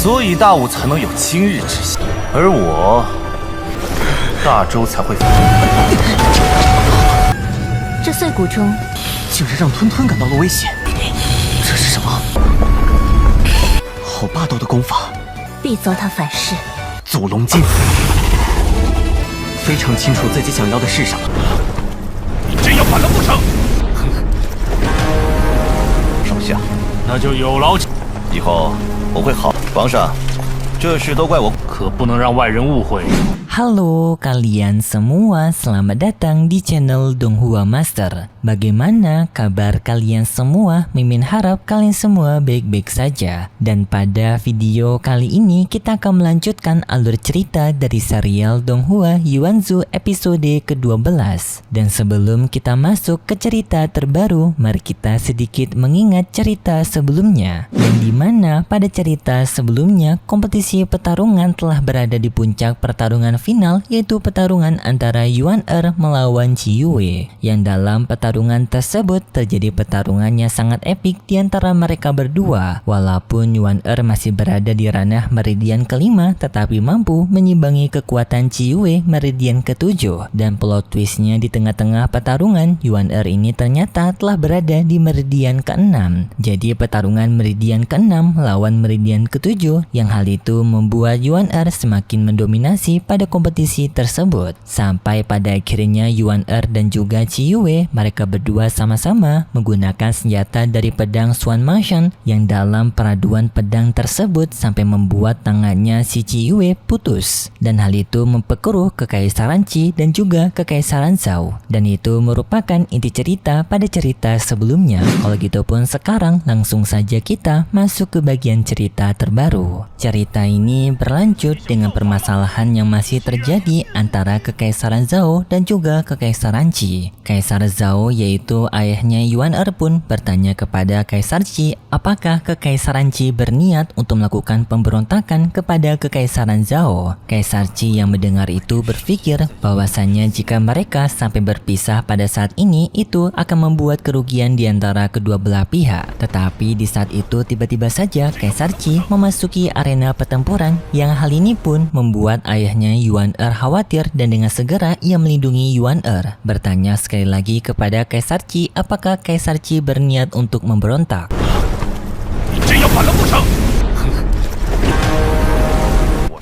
所以大武才能有今日之喜，而我大周才会。这碎骨中竟然让吞吞感到了危险，这是什么？好霸道的功法！必遭他反噬。祖龙剑，非常清楚自己想要的是什么。你真要反了不成？手下，那就有劳。以后我会好。皇上，这事都怪我，可不能让外人误会。Halo kalian semua, selamat datang di channel Donghua Master. Bagaimana kabar kalian semua? Mimin harap kalian semua baik-baik saja. Dan pada video kali ini kita akan melanjutkan alur cerita dari serial Donghua Yuanzhu episode ke-12. Dan sebelum kita masuk ke cerita terbaru, mari kita sedikit mengingat cerita sebelumnya. Yang dimana pada cerita sebelumnya kompetisi pertarungan telah berada di puncak pertarungan final, yaitu pertarungan antara Yuan Er melawan Qi Yue. Yang dalam pertarungan tersebut terjadi pertarungan yang sangat epik di antara mereka berdua. Walaupun Yuan Er masih berada di ranah meridian kelima, tetapi mampu menyimbangi kekuatan Qi Yue meridian ke-7. Dan plot twistnya di tengah-tengah pertarungan, Yuan Er ini ternyata telah berada di meridian ke-6. Jadi pertarungan meridian ke-6 melawan meridian ke-7, yang hal itu membuat Yuan Er semakin mendominasi pada kompetisi tersebut. Sampai pada akhirnya Yuan Er dan juga Qi Yue, mereka berdua sama-sama menggunakan senjata dari pedang Swan Motion, yang dalam peraduan pedang tersebut sampai membuat tangannya si Qi Yue putus. Dan hal itu memperkeruh kekaisaran Qi dan juga kekaisaran Zhao. Dan itu merupakan inti cerita pada cerita sebelumnya. Kalau gitu pun sekarang langsung saja kita masuk ke bagian cerita terbaru. Cerita ini berlanjut dengan permasalahan yang masih terjadi antara kekaisaran Zhao dan juga kekaisaran Qi. Kaisar Zhao, yaitu ayahnya Yuan Er, pun bertanya kepada Kaisar Qi apakah kekaisaran Qi berniat untuk melakukan pemberontakan kepada kekaisaran Zhao. Kaisar Qi yang mendengar itu berpikir bahwasannya jika mereka sampai berpisah pada saat ini, itu akan membuat kerugian di antara kedua belah pihak. Tetapi di saat itu tiba-tiba saja Kaisar Qi memasuki arena pertempuran, yang hal ini pun membuat ayahnya Yuan Er khawatir, dan dengan segera ia melindungi Yuan Er. Bertanya sekali lagi kepada Kaisar Qi apakah Kaisar Qi berniat untuk memberontak.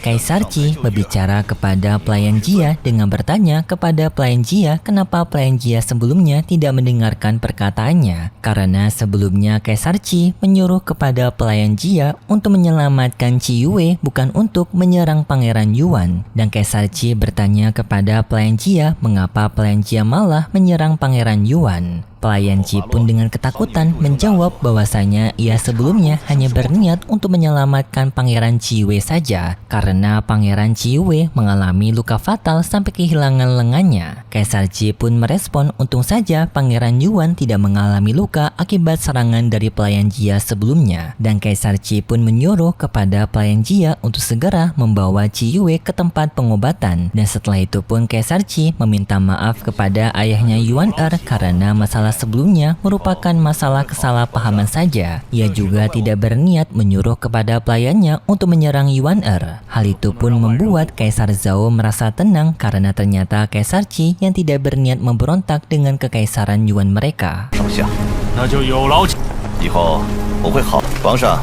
Kaisar Qi berbicara kepada pelayan Jia dengan bertanya kepada pelayan Jia kenapa pelayan Jia sebelumnya tidak mendengarkan perkataannya. Karena sebelumnya Kaisar Qi menyuruh kepada pelayan Jia untuk menyelamatkan Qi Yue, bukan untuk menyerang Pangeran Yuan. Dan Kaisar Qi bertanya kepada pelayan Jia mengapa pelayan Jia malah menyerang Pangeran Yuan. Pelayan Qi pun dengan ketakutan menjawab bahwasanya ia sebelumnya hanya berniat untuk menyelamatkan Pangeran Qi Yue saja, karena Pangeran Qi Yue mengalami luka fatal sampai kehilangan lengannya. Kaisar Qi pun merespon untung saja Pangeran Yuan tidak mengalami luka akibat serangan dari pelayan Jia sebelumnya. Dan Kaisar Qi pun menyuruh kepada pelayan Jia untuk segera membawa Qi Yue ke tempat pengobatan. Dan setelah itu pun Kaisar Qi meminta maaf kepada ayahnya Yuan Er karena masalah sebelumnya merupakan masalah kesalahpahaman saja. Ia juga tidak berniat menyuruh kepada pelayannya untuk menyerang Yuan Er. Hal itu pun membuat Kaisar Zhao merasa tenang karena ternyata Kaisar Qi yang tidak berniat memberontak dengan kekaisaran Yuan mereka. 手下，那就有劳。以后我会好。皇上，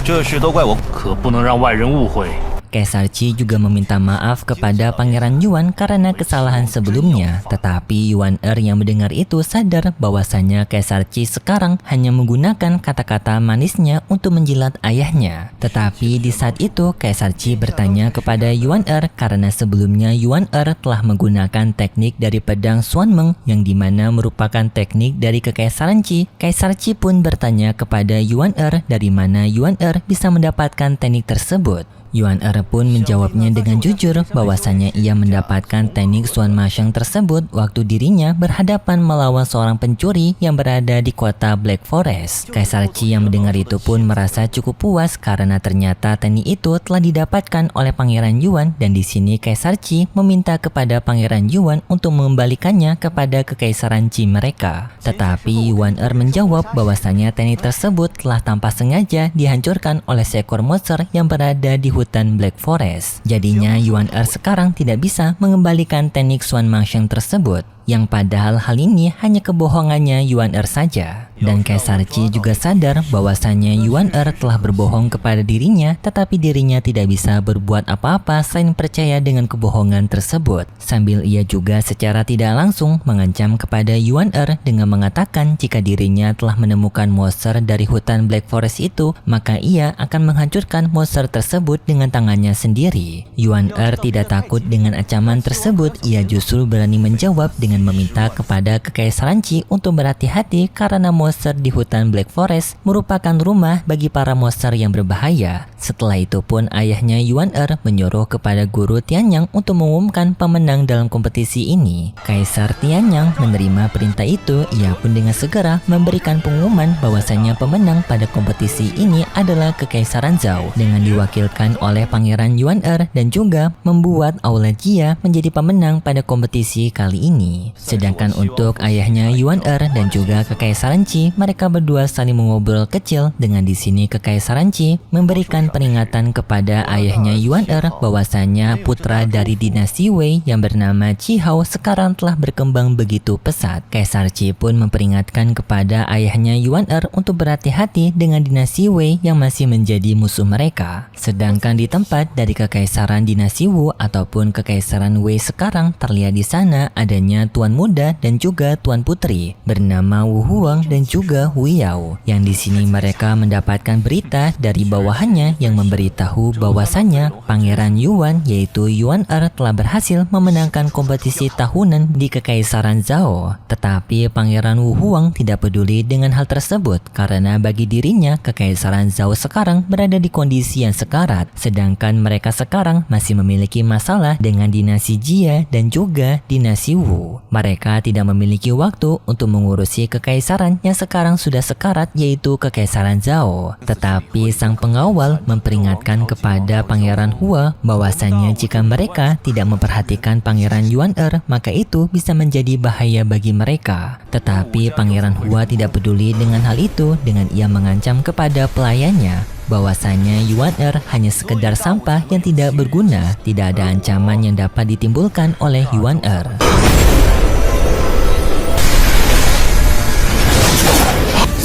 这事都怪我，可不能让外人误会。 Kaisar Qi juga meminta maaf kepada Pangeran Yuan karena kesalahan sebelumnya. Tetapi Yuan Er yang mendengar itu sadar bahwasanya Kaisar Qi sekarang hanya menggunakan kata-kata manisnya untuk menjilat ayahnya. Tetapi di saat itu Kaisar Qi bertanya kepada Yuan Er karena sebelumnya Yuan Er telah menggunakan teknik dari pedang Xuanmeng, yang dimana merupakan teknik dari kekaisaran Qi. Kaisar Qi pun bertanya kepada Yuan Er dari mana Yuan Er bisa mendapatkan teknik tersebut. Yuan Er pun menjawabnya dengan jujur bahwasanya ia mendapatkan teknik Xuan Masheng tersebut waktu dirinya berhadapan melawan seorang pencuri yang berada di kota Black Forest. Kaisar Qi yang mendengar itu pun merasa cukup puas karena ternyata teknik itu telah didapatkan oleh Pangeran Yuan, dan di sini Kaisar Qi meminta kepada Pangeran Yuan untuk mengembalikannya kepada kekaisaran Qi mereka. Tetapi Yuan Er menjawab bahwasanya teknik tersebut telah tanpa sengaja dihancurkan oleh seekor monster yang berada di hutan Black Forest. Jadinya Yuan Er sekarang tidak bisa mengembalikan teknik Xuan Masheng tersebut, yang padahal hal ini hanya kebohongannya Yuan Er saja. Dan Kaisar Qi juga sadar bahwasanya Yuan Er telah berbohong kepada dirinya, tetapi dirinya tidak bisa berbuat apa-apa selain percaya dengan kebohongan tersebut. Sambil ia juga secara tidak langsung mengancam kepada Yuan Er dengan mengatakan jika dirinya telah menemukan monster dari hutan Black Forest itu, maka ia akan menghancurkan monster tersebut dengan tangannya sendiri. Yuan Er tidak takut dengan ancaman tersebut, ia justru berani menjawab dengan meminta kepada Kekaisaran Qi untuk berhati-hati karena monster di hutan Black Forest merupakan rumah bagi para monster yang berbahaya. Setelah itu pun ayahnya Yuan Er menyuruh kepada guru Tianyang untuk mengumumkan pemenang dalam kompetisi ini. Kaisar Tianyang menerima perintah itu, ia pun dengan segera memberikan pengumuman bahwasanya pemenang pada kompetisi ini adalah Kekaisaran Zhao dengan diwakilkan oleh Pangeran Yuan Er, dan juga membuat Aula Jia menjadi pemenang pada kompetisi kali ini. Sedangkan untuk ayahnya Yuan Er dan juga Kekaisaran Qi, mereka berdua saling mengobrol kecil, dengan di sini Kekaisaran Qi memberikan peringatan kepada ayahnya Yuan Er bahwasanya putra dari dinasti Wei yang bernama Qi Hao sekarang telah berkembang begitu pesat. Kaisar Qi pun memperingatkan kepada ayahnya Yuan Er untuk berhati-hati dengan dinasti Wei yang masih menjadi musuh mereka. Sedangkan di tempat dari Kekaisaran dinasti Wu ataupun Kekaisaran Wei sekarang terlihat di sana adanya tuan muda dan juga tuan putri bernama Wu Huang dan juga Wu Yao, yang di sini mereka mendapatkan berita dari bawahannya yang memberitahu bahwasanya Pangeran Yuan yaitu Yuan Er telah berhasil memenangkan kompetisi tahunan di Kekaisaran Zhao. Tetapi Pangeran Wu Huang tidak peduli dengan hal tersebut karena bagi dirinya Kekaisaran Zhao sekarang berada di kondisi yang sekarat, sedangkan mereka sekarang masih memiliki masalah dengan dinasti Jia dan juga dinasti Wu. Mereka tidak memiliki waktu untuk mengurusi kekaisaran yang sekarang sudah sekarat yaitu Kekaisaran Zhao. Tetapi sang pengawal memperingatkan kepada Pangeran Hua bahwasanya jika mereka tidak memperhatikan Pangeran Yuan Er, maka itu bisa menjadi bahaya bagi mereka. Tetapi Pangeran Hua tidak peduli dengan hal itu, dengan ia mengancam kepada pelayannya bahwasanya Yuan Er hanya sekedar sampah yang tidak berguna, tidak ada ancaman yang dapat ditimbulkan oleh Yuan Er.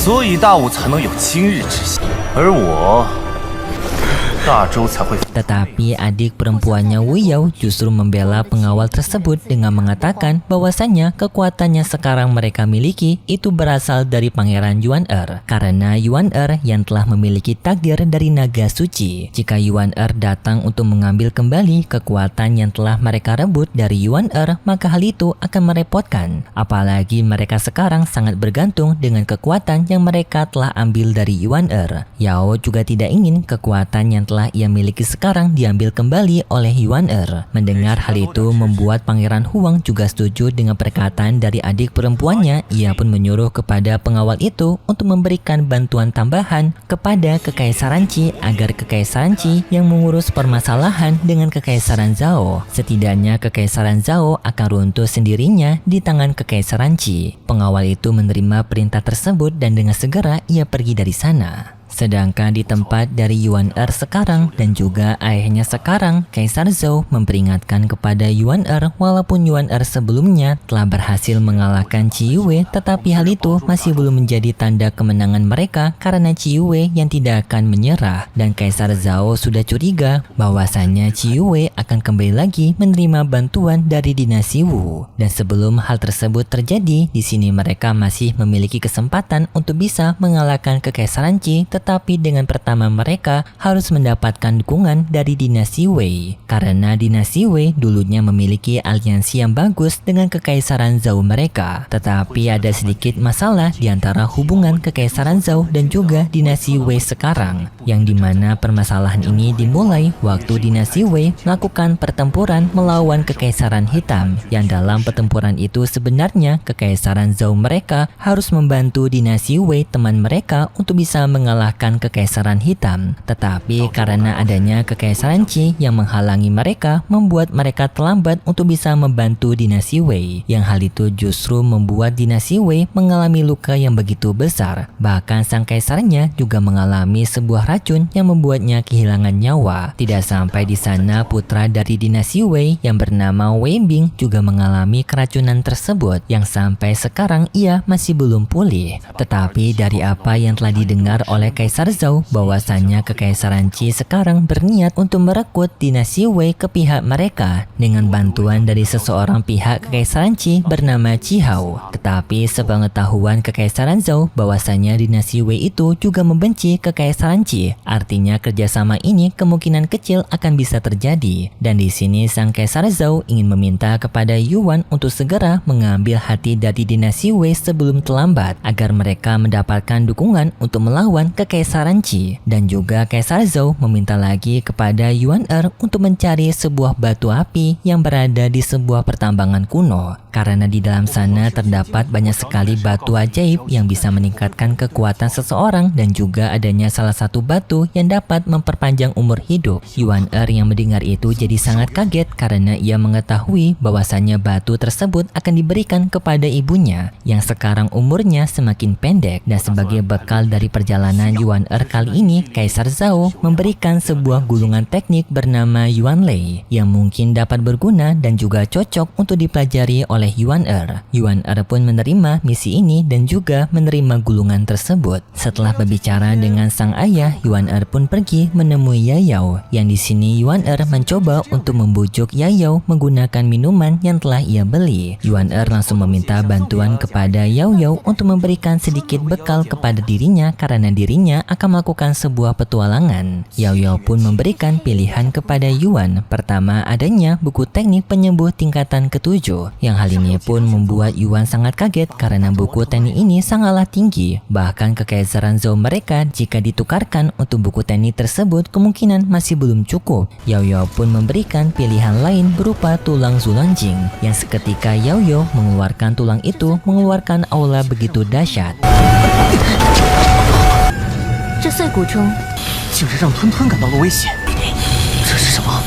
所以大悟才能有今日之喜，而我大周才会。 Tetapi adik perempuannya Wu Yao justru membela pengawal tersebut dengan mengatakan bahwasanya kekuatan yang sekarang mereka miliki itu berasal dari Pangeran Yuan Er, karena Yuan Er yang telah memiliki takdir dari naga suci. Jika Yuan Er datang untuk mengambil kembali kekuatan yang telah mereka rebut dari Yuan Er, maka hal itu akan merepotkan. Apalagi mereka sekarang sangat bergantung dengan kekuatan yang mereka telah ambil dari Yuan Er. Yao juga tidak ingin kekuatan yang telah ia miliki sekarang diambil kembali oleh Yuan Er. Mendengar hal itu membuat Pangeran Huang juga setuju dengan perkataan dari adik perempuannya. Ia pun menyuruh kepada pengawal itu untuk memberikan bantuan tambahan kepada Kekaisaran Qi agar Kekaisaran Qi yang mengurus permasalahan dengan Kekaisaran Zhao. Setidaknya Kekaisaran Zhao akan runtuh sendirinya di tangan Kekaisaran Qi. Pengawal itu menerima perintah tersebut dan dengan segera ia pergi dari sana. Sedangkan di tempat dari Yuan Er sekarang dan juga ayahnya sekarang, Kaisar Zhou memperingatkan kepada Yuan Er walaupun Yuan Er sebelumnya telah berhasil mengalahkan Qi Yue, tetapi hal itu masih belum menjadi tanda kemenangan mereka karena Qi Yue yang tidak akan menyerah. Dan Kaisar Zhou sudah curiga bahwasanya Qi Yue akan kembali lagi menerima bantuan dari dinasti Wu. Dan sebelum hal tersebut terjadi, di sini mereka masih memiliki kesempatan untuk bisa mengalahkan Kekaisaran Qi, tetapi dengan pertama mereka harus mendapatkan dukungan dari dinasti Wei. Karena dinasti Wei dulunya memiliki aliansi yang bagus dengan kekaisaran Zhou mereka. Tetapi ada sedikit masalah di antara hubungan kekaisaran Zhou dan juga dinasti Wei sekarang, yang dimana permasalahan ini dimulai waktu dinasti Wei melakukan pertempuran melawan kekaisaran hitam, yang dalam pertempuran itu sebenarnya kekaisaran Zhou mereka harus membantu dinasti Wei teman mereka untuk bisa mengalahkan kekaisaran hitam. Tetapi karena adanya kekaisaran Qi yang menghalangi mereka, membuat mereka terlambat untuk bisa membantu dinasti Wei, yang hal itu justru membuat dinasti Wei mengalami luka yang begitu besar. Bahkan sang kaisarnya juga mengalami sebuah racun yang membuatnya kehilangan nyawa. Tidak sampai di sana, putra dari dinasti Wei yang bernama Wei Bing juga mengalami keracunan tersebut, yang sampai sekarang ia masih belum pulih. Tetapi dari apa yang telah didengar oleh Kaisar Zhou, bahwasannya kekaisaran Qi sekarang berniat untuk merekrut dinasti Wei ke pihak mereka dengan bantuan dari seseorang pihak kekaisaran Qi bernama Qi Hao. Tetapi sepengetahuan kekaisaran Zhou, bahwasannya dinasti Wei itu juga membenci kekaisaran Qi. Artinya kerjasama ini kemungkinan kecil akan bisa terjadi. Dan di sini sang Kaisar Zhou ingin meminta kepada Yuan untuk segera mengambil hati dari dinasti Wei sebelum terlambat, agar mereka mendapatkan dukungan untuk melawan kekaisaran Qi. Dan juga Kaisar Zhou meminta lagi kepada Yuan untuk mencari sebuah batu api yang berada di sebuah pertambangan kuno, karena di dalam sana terdapat banyak sekali batu ajaib yang bisa meningkatkan kekuatan seseorang, dan juga adanya salah satu batu yang dapat memperpanjang umur hidup. Yuan yang mendengar itu jadi sangat kaget karena ia mengetahui bahwasannya batu tersebut akan diberikan kepada ibunya yang sekarang umurnya semakin pendek. Dan sebagai bekal dari perjalanan Yuan kali ini, Kaisar Zhou memberikan sebuah gulungan teknik bernama Yuan Lei yang mungkin dapat berguna dan juga cocok untuk dipelajari oleh Yuan Yuan pun menerima misi ini dan juga menerima gulungan tersebut. Setelah berbicara dengan sang ayah, Yuan pun pergi menemui Yayao, yang di sini Yuan mencoba untuk membujuk Yayao menggunakan minuman yang telah ia beli. Yuan langsung meminta bantuan kepada Yao untuk memberikan sedikit bekal kepada dirinya karena dirinya akan melakukan sebuah petualangan. Yao pun memberikan pilihan kepada Yuan. Pertama, adanya buku teknik penyembuh tingkatan ke-7, yang hal ini pun membuat Yuan sangat kaget karena buku teknik ini sangatlah tinggi. Bahkan kekaisaran Zhou mereka jika ditukarkan untuk buku teknik tersebut kemungkinan masih belum cukup. Yao pun memberikan pilihan lain berupa tulang Zulongjing, yang seketika Yao mengeluarkan tulang itu mengeluarkan aura begitu dahsyat. 这碎骨中 竟然让吞吞感到了危险，这是什么？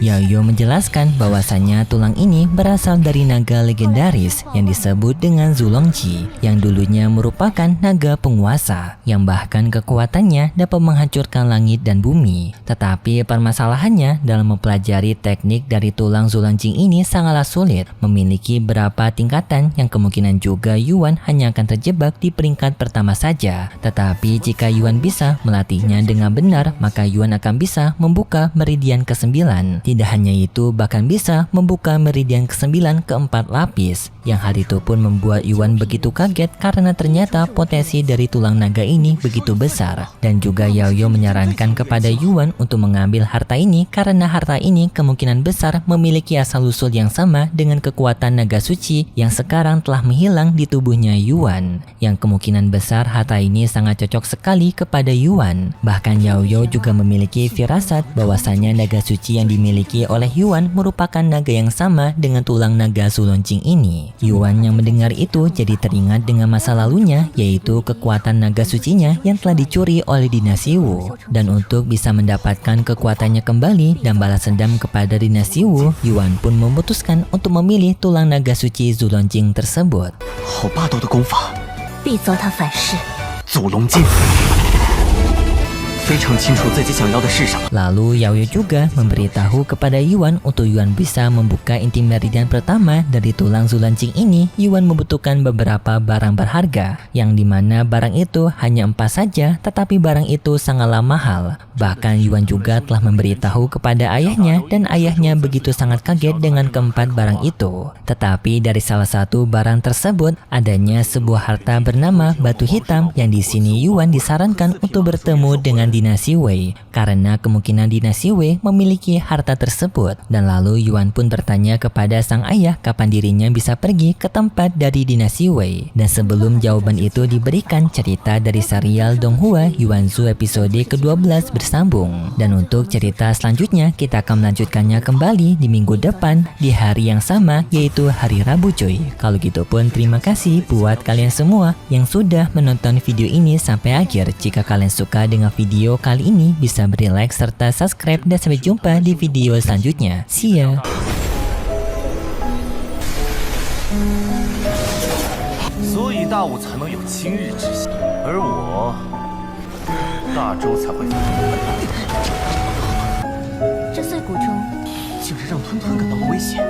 Yao menjelaskan bahwasannya tulang ini berasal dari naga legendaris yang disebut dengan Zulongji, yang dulunya merupakan naga penguasa yang bahkan kekuatannya dapat menghancurkan langit dan bumi. Tetapi permasalahannya dalam mempelajari teknik dari tulang Zulongji ini sangatlah sulit, memiliki beberapa tingkatan yang kemungkinan juga Yuan hanya akan terjebak di peringkat pertama saja. Tetapi jika Yuan bisa melatihnya dengan benar, maka Yuan akan bisa membuka meridian ke-9. Tidak hanya itu, bahkan bisa membuka meridian ke-9 ke-4 lapis. Yang hal itu pun membuat Yuan begitu kaget karena ternyata potensi dari tulang naga ini begitu besar. Dan juga Yao menyarankan kepada Yuan untuk mengambil harta ini karena harta ini kemungkinan besar memiliki asal-usul yang sama dengan kekuatan naga suci yang sekarang telah menghilang di tubuhnya Yuan. Yang kemungkinan besar harta ini sangat cocok sekali kepada Yuan. Bahkan Yao juga memiliki firasat bahwasanya naga suci yang dimiliki oleh Yuan merupakan naga yang sama dengan tulang naga Zulongjing ini. Yuan yang mendengar itu jadi teringat dengan masa lalunya, yaitu kekuatan naga sucinya yang telah dicuri oleh dinasti Wu. Dan untuk bisa mendapatkan kekuatannya kembali dan balas dendam kepada dinasti Wu, Yuan pun memutuskan untuk memilih tulang naga suci Zulongjing tersebut. 好霸道的功法，必遭他反噬。祖龙剑。非常清楚自己想要的是啥。 Lalu Yaoyu juga memberitahu kepada Yuan untuk Yuan bisa membuka inti meridian pertama dari tulang zulancing ini. Yuan membutuhkan beberapa barang berharga, yang dimana barang itu hanya 4 saja, tetapi barang itu sangatlah mahal. Bahkan Yuan juga telah memberitahu kepada ayahnya, dan ayahnya begitu sangat kaget dengan keempat barang itu. Tetapi dari salah satu barang tersebut adanya sebuah harta bernama batu hitam, yang di sini Yuan disarankan untuk bertemu dengan dinasti Wei karena kemungkinan dinasti Wei memiliki harta tersebut. Dan lalu Yuan pun bertanya kepada sang ayah kapan dirinya bisa pergi ke tempat dari dinasti Wei. Dan sebelum jawaban itu diberikan, cerita dari serial Donghua Yuanzu episode ke-12 bersambung. Dan untuk cerita selanjutnya kita akan melanjutkannya kembali di minggu depan di hari yang sama, yaitu hari Rabu cuy. Kalau gitu pun terima kasih buat kalian semua yang sudah menonton video ini sampai akhir. Jika kalian suka dengan video kali ini, bisa beri like serta subscribe, dan sampai jumpa di video selanjutnya. See ya. 所以大武才能有今日之喜，而我大周才会。这碎骨中竟然让吞吞感到了危险。